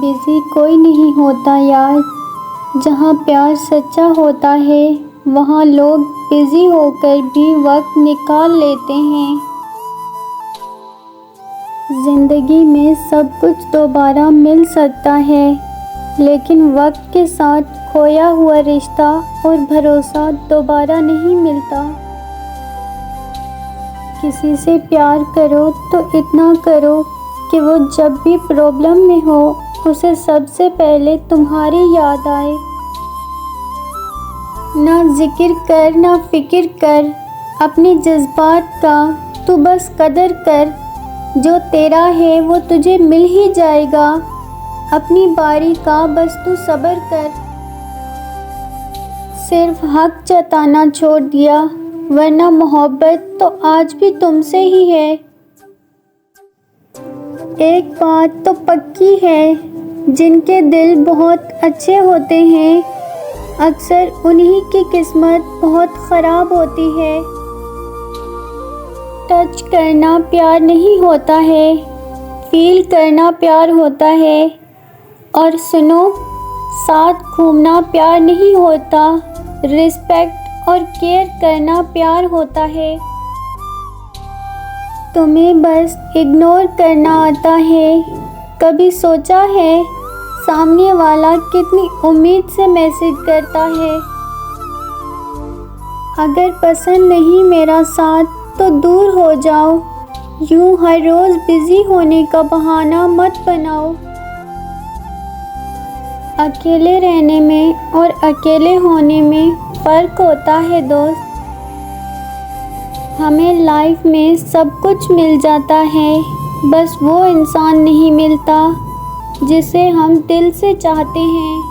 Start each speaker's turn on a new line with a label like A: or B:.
A: Busy कोई नहीं होता यार। जहाँ प्यार सच्चा होता है वहाँ लोग बिज़ी होकर भी वक्त निकाल लेते हैं। ज़िंदगी में सब कुछ दोबारा मिल सकता है, लेकिन वक्त के साथ खोया हुआ रिश्ता और भरोसा दोबारा नहीं मिलता। किसी से प्यार करो तो इतना करो कि वो जब भी प्रॉब्लम में हो उसे सबसे पहले तुम्हारी याद आए। ना जिक्र कर ना फिक्र कर अपने जज्बात का, तू बस कदर कर। जो तेरा है वो तुझे मिल ही जाएगा, अपनी बारी का बस तू सब्र कर। सिर्फ हक जताना छोड़ दिया, वरना मोहब्बत तो आज भी तुमसे ही है। एक बात तो पक्की है, जिनके दिल बहुत अच्छे होते हैं अक्सर उन्हीं की किस्मत बहुत ख़राब होती है। टच करना प्यार नहीं होता है, फील करना प्यार होता है। और सुनो, साथ घूमना प्यार नहीं होता, रिस्पेक्ट और केयर करना प्यार होता है। तुम्हें बस इग्नोर करना आता है। कभी सोचा है सामने वाला कितनी उम्मीद से मैसेज करता है? अगर पसंद नहीं मेरा साथ तो दूर हो जाओ। यूं हर रोज़ बिज़ी होने का बहाना मत बनाओ। अकेले रहने में और अकेले होने में फ़र्क होता है दोस्त। हमें लाइफ में सब कुछ मिल जाता है, बस वो इंसान नहीं मिलता जिसे हम दिल से चाहते हैं।